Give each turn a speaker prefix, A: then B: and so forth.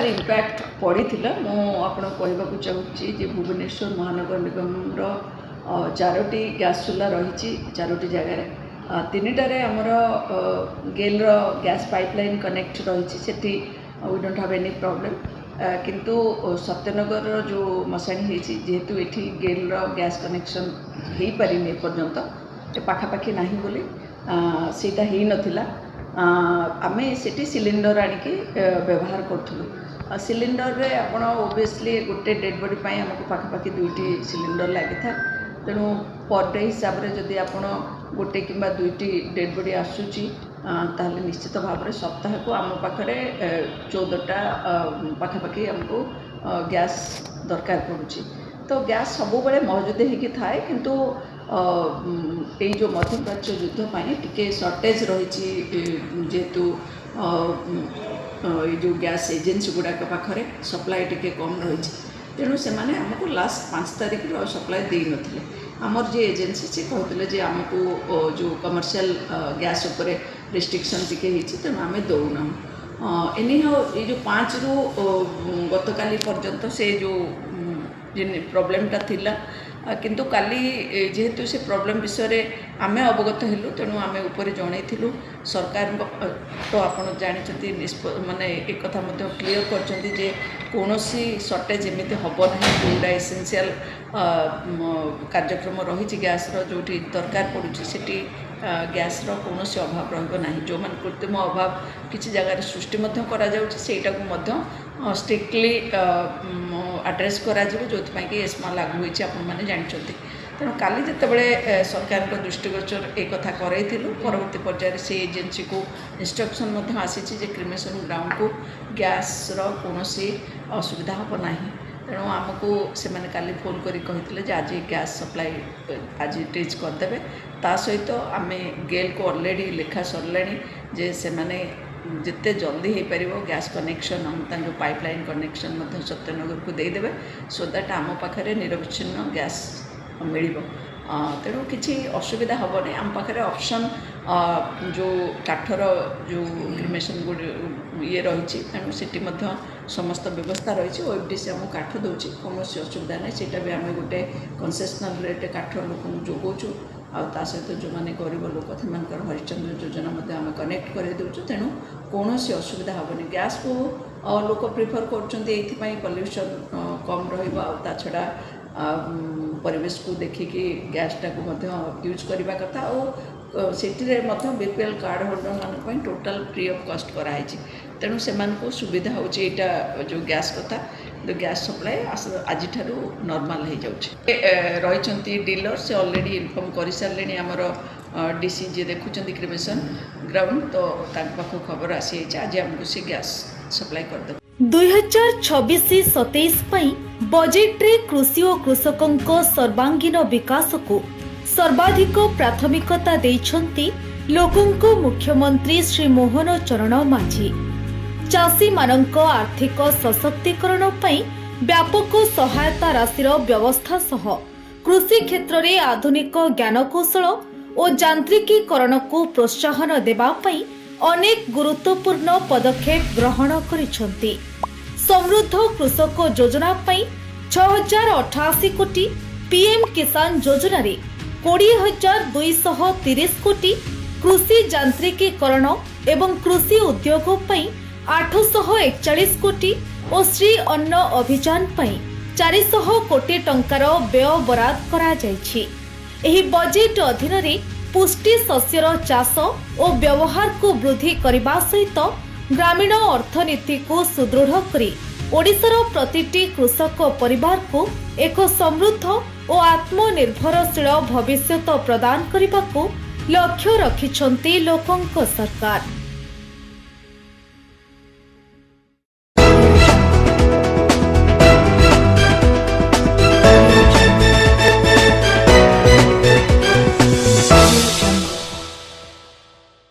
A: तार इम्पैक्ट पड़ी मु आपन कहवाक चाहूँगी भुवनेश्वर महानगर निगम चारोटी गैस चूल्हा रही चारोटी जगार तीनटारे आमर गेल गैस पाइपलाइन कनेक्ट रही we don't have any problem किंतु सत्यनगर जो मशाणी जेहेतु ये गेल गैस कनेक्शन हो पारे पर्यंत पाखापाखि ना बोली सेटा ही नथिला आमे सेठी सिलिंडर आनिकी व्यवहार करूँ सिलिंडर रे आपण ओबियसली गोटे डेड बॉडी पाई हमको पाखापाखि दुईटी सिलिंडर लगी था तेणु पर डे हिसाब से जदि आपण गोटे कि दुईटी डेड बॉडी आसूची ताहले निश्चित भाव में सप्ताह को आम पाखे 14टा पाखापाखि हमको गैस दरकार पड़ुची तो गैस सब बड़े मौजूद होगी थाए किंतु ये जो मध्यप्राच्य युद्ध पाई टिके सर्टेज रही जेहेतु ये जो गैस एजेंसी गुड़ाक पाखे सप्लाई टिके कम रही तेणु से आमको लास्ट 5 तारिख सप्लाई दे नथिले आमर जे एजेंसी से कहते आमको जो कमर्शियल गैस उपरे रिस्ट्रिक्शन टिके तेणु आम दौना एनी हाउ ये जो 5 रु गतकाली पर्यंत से जो प्रॉब्लमटा थिला किंतु काली जेहेतु से प्रॉब्लम विषय आम अवगत हेलु तेणु आम ऊपर जनइलु सरकार तो आपड़ जानते माने एक कथा क्लीयर कर कौन सर्टेज एमती हम ना जोड़ा एसेंशियल कार्यक्रम रही गैस जो दरकार पड़ुछि सेठी गैस कौन अभाव रहा जो मैंने कृत्रिम अभाव किसी जगह सृष्टि करा स्ट्रिक्टली आड्रेस करा जो कि एस्मा लागू होती आपने जानते तेणु काली जितेबले सरकार दृष्टिगोचर एक कथा करइथिलु परवर्ती पर्यायर से एजेंसी को इंस्ट्रक्शन आसी क्रिमेशन ग्राउंड को गैस कौन असुविधा हम ना तेणु आमको से काली फोन करी आज गैस सप्लाई आज टेज करदे ता सहित आम गेल को ऑलरेडी लिखा सरला जे से जिते जल्दी हो पार गैस कनेक्शन हम जो पाइपलाइन कनेक्शन सत्यनगर को देदेवे सो दैट आम पाखे निरविच्छिन्न गैस मिल तेणु किसी असुविधा हम नहीं आम पाखे ऑप्शन जो काठर जो क्रिमेशन ये रही तेणु से समस्त व्यवस्था रही ओएफडीसी आम काठ दूसरी कौन असुविधा नहीं सेटा भी आम गोटे कनसेसनाल रेट काठ लोक जोगाऊँ आ सहित जो मैंने गरीब लोक हरिश्चंद्र योजना आम कनेक्ट कर दूँ तेणु कौन असुविधा हेनी गैस को लोक प्रिफर कर पल्यूशन कम रहा छड़ा परिवेश को देखिकी गैसटा को यूज करने कथा और से बीपीएल कार्ड होल्डर मान टोटाल फ्री ऑफ कॉस्ट कराई तेणु से सुविधा होची जो गैस कथा तो गैस सप्लाई आज नॉर्मल हो जाऊँ रही डीलर से ऑलरेडी इन्फॉर्म कर सारे आमर डीसी जी देखुं क्रिमेशन ग्राउंड तो पाख खबर आसी आज आमको से गैस सप्लाई करदे
B: 2026-27 बजेट रे कृषि और कृषकों सर्वांगीन विकास को सर्वाधिक प्राथमिकता देइछंती लोकंको मुख्यमंत्री श्री मोहन चरण माझी चाषी मानक आर्थिक सशक्तिकरण पई व्यापक सहायता राशिर व्यवस्था सह कृषि क्षेत्र में आधुनिक ज्ञानकौशल और यांत्रिकीकरण को प्रोत्साहन देबा पई अनेक गुरुत्वपूर्ण पदक्षेप ग्रहण करिसंती। समृद्ध कृषक योजना पई 6088 कोटी, पीएम किसान योजना रे 20,230 कोटी, कृषि यांत्रिकीकरण एवं कृषि उद्योग पई 841 कोटी और श्री अन्न अभियान पई 400 कोटी टंकार व्यय बराद करा जायछि। एही बजेट अधीन रे पुष्टि शस्यर चाष और व्यवहार को वृद्धि करने सहित ग्रामीण अर्थनीति को सुदृढ़ करी ओडिशार प्रतिटी कृषक परिवार को एक समृद्ध और आत्मनिर्भरशील भविष्य प्रदान करने को लक्ष्य रखिछंती लोकंक सरकार।